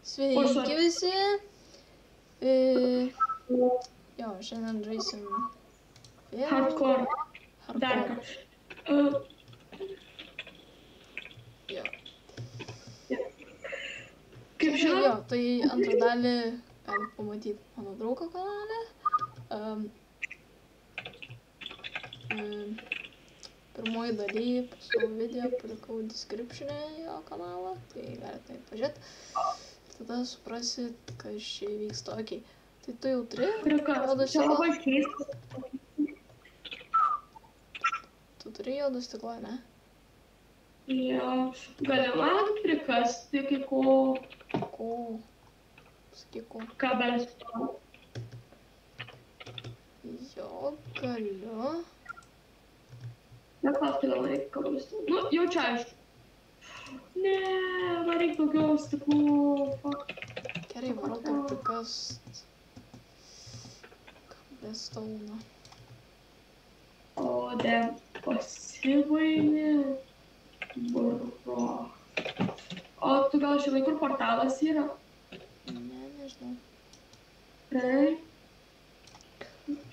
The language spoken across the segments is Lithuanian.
Sveiki visi. Jo, šiandien žaisim vėl Hardcore. Dar hardcore. kažką. Jo. Kaip Jo, žinot, tai antrą dalį galit pamatyti mano draugo kanale. Pirmoji daly savo video palikau description'e jo kanalą, tai galite tai pažiūrėti. Tada suprasit, kas čia vyksta. Ok, tai tu jau turi juodą čia stiklą? labai keista. Tu turi juodą stiklą, ne? Jo, galima prikasti kai ko Ko? Sakyk ko. kabels. Jo, galiu. Neklausk, kodėl reikia kabels. Nu, jau čia aišku. Ne, man reikia daugiau stiklų. Fuck. Gerai, varau tau prikast. Kabelstauną. O, de, pasibaigė. Bro. O tu gal žinai, kur portalas yra? Ne, nežinau. Tai.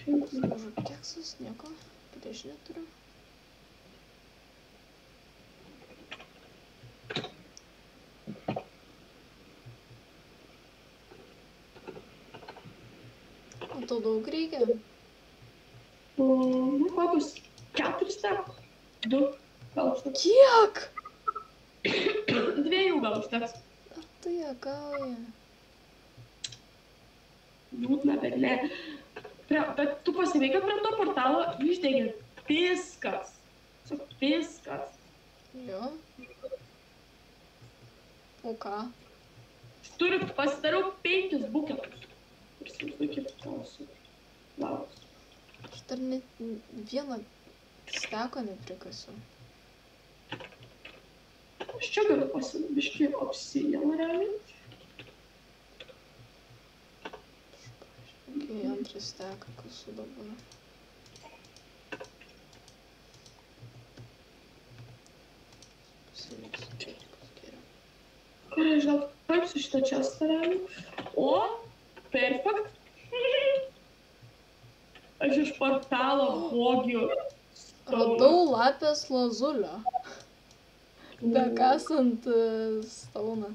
Skažu keksas, nieko. Prieš neturiu. O tau daug reikia? Nu, kokius 4 step? 2 gal užteks. Kiek? 2 gal užteks. Ar tai juokauja? Liūdna, bet ne. Bet tu pasivei, kad prie to portalo išdegė viskas. Viskas. Jo. O ką? Pasidariau 5 buketus. Prisivaizduokit, klausiu. Labas. Aš dar net vieną steko neprikasiu. Aš čia galiu pasibiškį obsidianą realiai. Ok, antrą steką kasu dabar. Pasiliksiu, taip bus geriau. Gerai, žinau, kaip su šitą čestą realiai. O, perfekt. Aš iš portalo vogiu. Radau lapės lazulio. Bekasant stauną.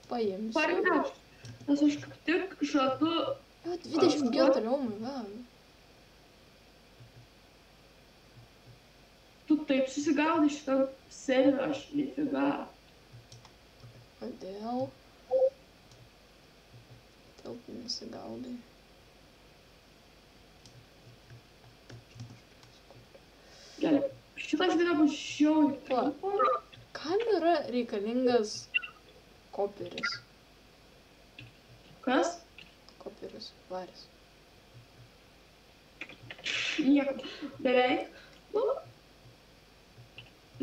Paimsiu. Parneš, nes aš kaip tik žadu. Jo, 24, oh my god. Tu taip susigaudai šitą seriją, aš nifiga. Kodėl? Kodėl tu nesigaudai? Gerai, šitas video bus žiauriai. Pala, kam yra reikalingas koperis? Kas? Koperis, varis. Niekam. Beveik. Nu,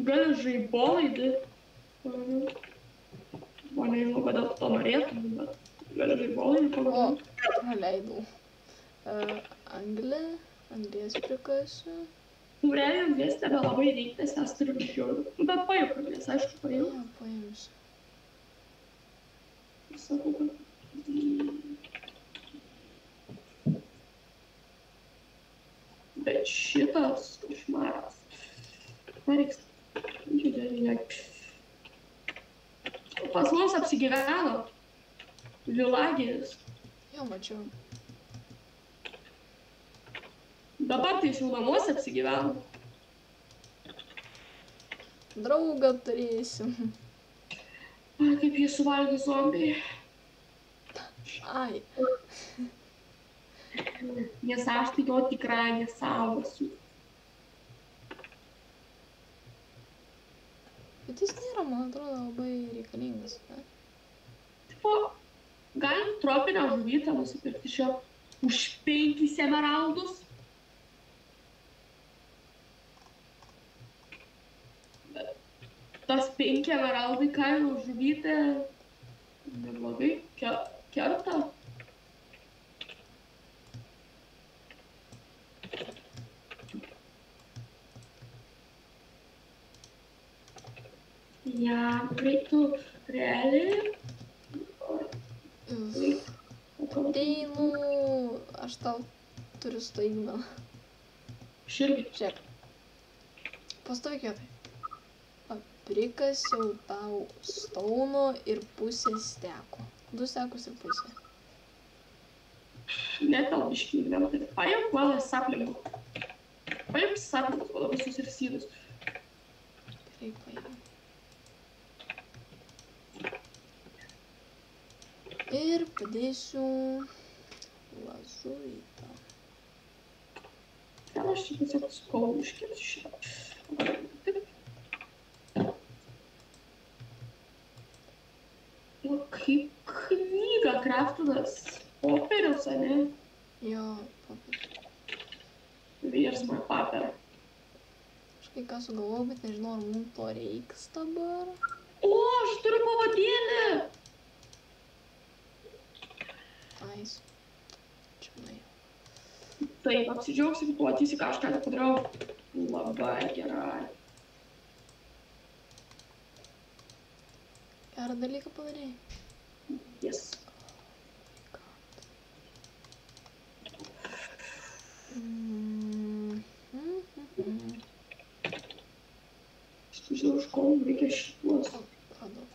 gali žaibolaidį. O nežinau, kodėl tu to norėtum, bet gali žaibolaidį O, pagaminti. praleidau. Anglies prikasiu. Nu, realiai anglies nebelabai reikia, nes mes turim žiaurių. Bet pajuk anglies, aišku, pajuk. Jo, paimsiu. Sakau, kad... Bet šitas košmaras. Reiks. Pas mus apsigyveno vilagis. Jo, mačiau. Dabar tai jis jau namuose apsigyveno. Draugą turėsim. Ai, kaip jį suvalgė zombiai. Ai. Nes aš tai jo tikrai nesausiu. Bet jis nėra, man atrodo, labai reikalingas, ne? Tipo, galim tropinę žuvytę nusipirkti šio už 5 emeraldus. Tas 5 emeraldai kainų žuvytė neblogai kerta. Ja, reiktų realiai Ateinu, aš tau turiu staigmeną. Aš irgi. Žiūrėk. Pastovėk vietai. Prikasiau tau stauno ir pusę steko. 2 stekus ir pusę. Netel biškį, vėl tai. Paimk valą saplingų. Paimk saplingų, valą visus ir sydus. Gerai, paimk. Ir padėsiu lazuritą. Gal aš čia tiesiog skolų iškirsiu šitą. Taip. O kaip knyga kraftinas popierius, ane? Jo, popierius. Where's my paper? Aš kai ką sugalvojau, bet nežinau, ar mums to reiks dabar. O, aš turiu pavadėlį! Ais. Čia nuėjau. Taip, apsidžiaugsiu, kai pamatysi kažką padariau. Labai gerai. Gerą dalyką padarėjai. Yes. Aš žinau, iš ko mums reikia šituos. Radau.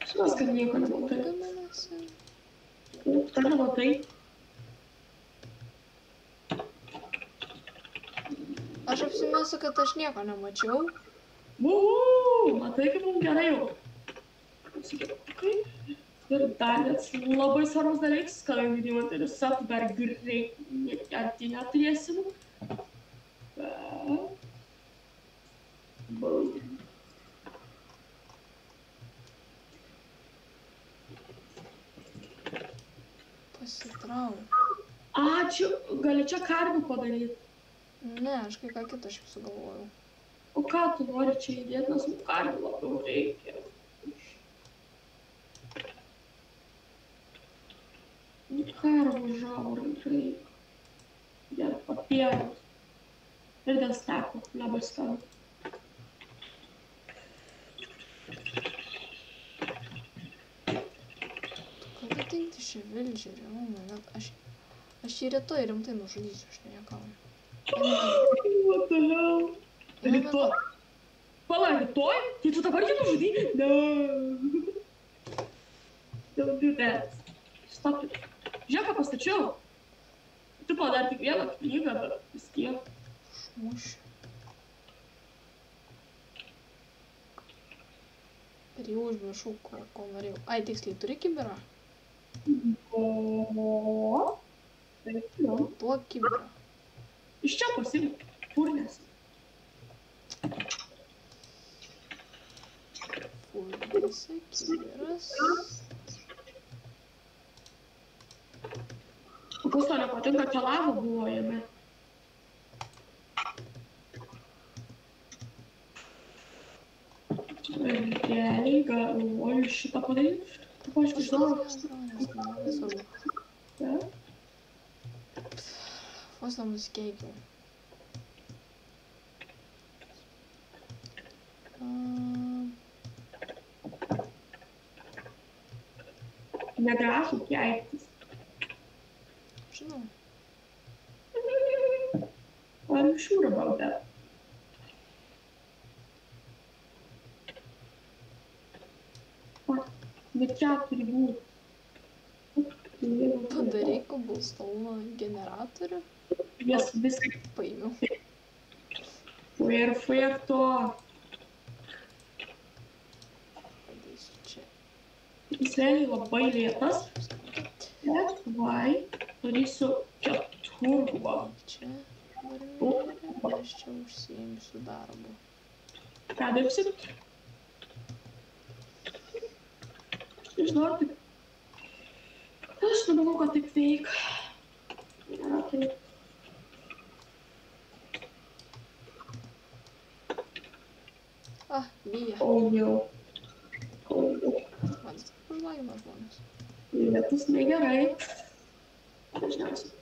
Žinau, kad nieko nematai. Gaminasi. Dar nematai. Aš apsimesiu, kad aš nieko nemačiau. Matai, kaip mums gerai jau. Ir dar net labai svarbus dalykas, kadangi moteris sap dar greit arti neturėsim. Pasitrauk. Ačiū, gali čia karvių padaryti. Ne, aš kai ką kitą šiaip sugalvojau. O ką tu nori čia įdėti, nes mums karvių labiau reikia. Karvų žaurų reikia. Dėl papieros. Ir dėl steko, labai skanu. Kada tinkti šį vilžerį? Aš jį rytoj rimtai nužudysiu, aš nejuokauju. What the hell? Rytoj? Pala, rytoj? Tai tu dabar jį nužudai? No. Don't do that. Stop it. Žiūrėk, ką pastačiau. Tu padarė tik vieną knygą, bet vis tiek. Šmušiu. Ir jau užmiršau, ko norėjau. Ai, tiksliai, turi kibirą? O. Taip, jo. Duok kibirą. Iš čia pasimk. Furnės. Furnėse kibiras. O kas to nepatinka, čia lava buvo jame. Realiai galvoju šitą padaryti. Kaip aš žinau. Nesvarbu. Ne? Vos nenusikeikiau. Negražu keiktis. Žinau. I'm sure about that. Bet čia turi būti. Padaryk cobblestone generatorių. Jas viską Paėmiau. perfekto. Padėsiu čia. Jis realiai labai lėtas. Bet vai darysiu keturgubą. Čia varnelė. Aš čia užsiimsiu darbu. Ką dirbsi? Nežinau, ar taip. Aš nemanau, kad taip veik. Nėra taip. Lyja. Oh, jau. Man tik užlagina žmonės. Lietus negerai. Dažniausiai.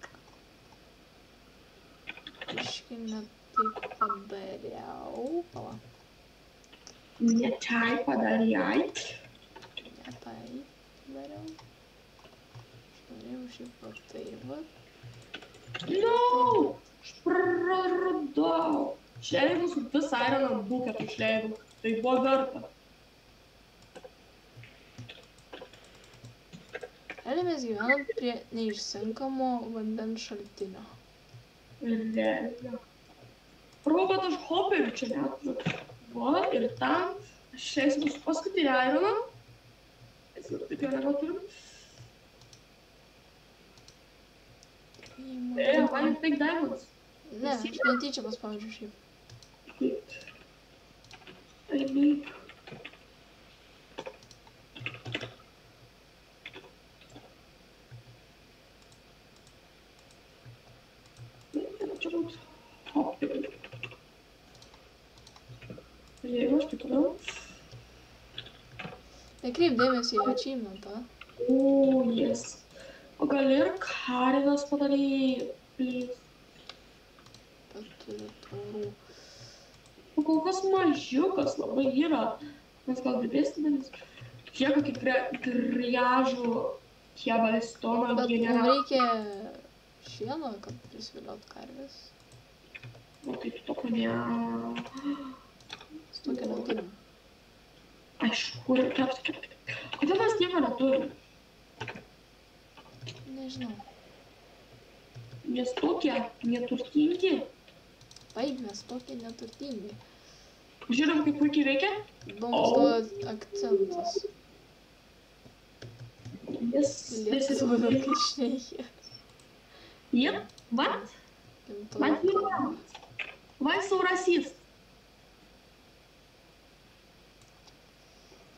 Biški ne taip padariau. Pala. Ne tai padarėjai. Ne taip padariau. Aš norėjau šiaip va taip va. No! Aš praradau. Šiandien mūsų visą Iron Bucket išleidau. Tai buvo verta. Realiai mes gyvenam prie neišsenkamo vandens šaltinio. Realiai. Provo, kad aš hoperių čia neturiu. Va, ir tam aš išleisiu mūsų paskutinį Ironą. Mes jau taip jau nebeturiu. Man jau take diamonds. Ne, aš netyčia paspaudžiu šiaip. Eik. Čia būt hoperių. Jeigu aš taip toliau. Nekreip dėmesį į achievementą. O, yes. O gal ir Karinas padarė, please. Bet turiu taurų. O kol kas mažiukas labai yra. Mes gal didesnį dalis. Žiūrėk, kokį griažų Kebalistono Bet mums generatorių. reikia šieno, kad prisviliot karvės. O tai tokio ne... Tokio neturim. Aišku, kodėl mes nieko neturim? Nežinau. Nes tokie neturtingi. Taip, mes tokie neturtingi. Žiūrėm, kaip puikiai veikia. Įdomus to akcentas. Lietuvių kai šnekė. Yep, what? Man Gimtoji. Why so racist?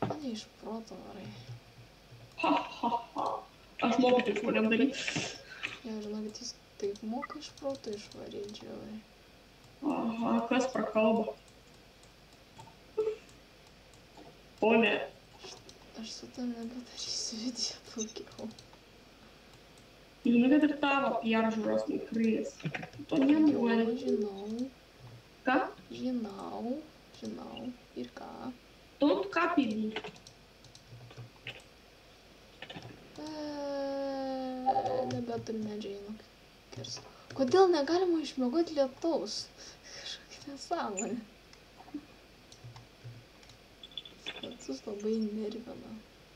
Mane iš proto varai. Ha, ha, ha. Aš moku taip žmonėm daryti. Ja, žinokit, jis taip moka iš proto išvaryti, žiauriai. Aha, kas prakalba? O ne. Aš su tam nebedarysiu video daugiau. Žinai, kad ir tavo peržiūros nekris. To nenori. Žinau, Ką? žinau. Ir ką? Tot ką pinį. Nebeturiu medžiai nukirsti. Kodėl negalima išmiegoti lietaus? Kažkokia nesąmonė. Lietus labai nervina.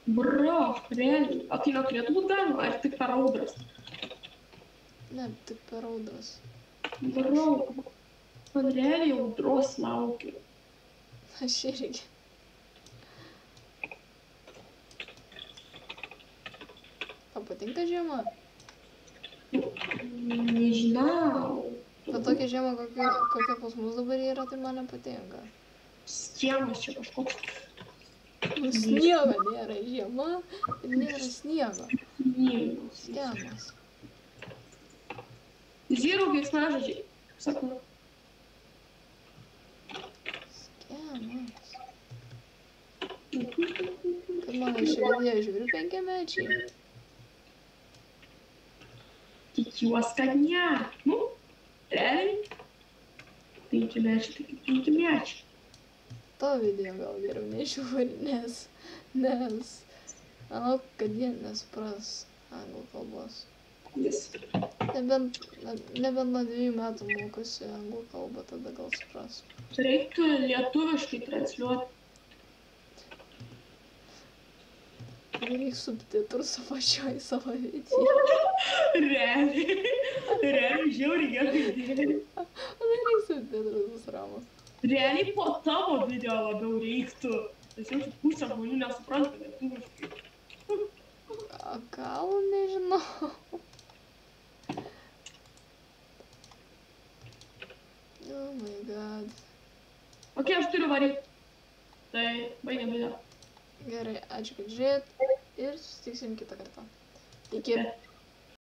Bro, realiai. O tai neturėtų būt galima, ar tik per audras? Ne, tik per audras. Bro, man realiai audros laukiu. Aš irgi. Tau patinka žiema? Nežinau. Bet tokia žiema, kokia pas mus dabar yra, tai man nepatinka. Skiemas čia kažkoks. Sniego nėra žiema ir nėra sniego. Skiemas. Skiemas. Zero veiksmažodžiai. Sakau. Skiemas. Kad mano širdyje žiūri 5-mečiai. Tikiuos, kad ne. Nu, realiai. 5-mečiai, tai kaip 5-mečiai. To video gal geriau nežiūri, nes manau, kad jie nesupras anglų kalbos. Yes. Nebent nuo 2 metų mokosi anglų kalbą, tada gal supras. Reiktų lietuviškai transliuoti. Reikia subtitrus apačioj savo video. Realiai žiauriai gerai idėja. Reikia subtitrus bus ramus. Realiai po tavo video labiau reiktų. Nes jau pusė žmonių nesupranta lietuviškai. Gal nežinau. Oh my god. Ok, aš turiu varyti. Tai baigiam video. Gerai, ačiū, kad žiūrėjot ir susitiksim kitą kartą. Iki.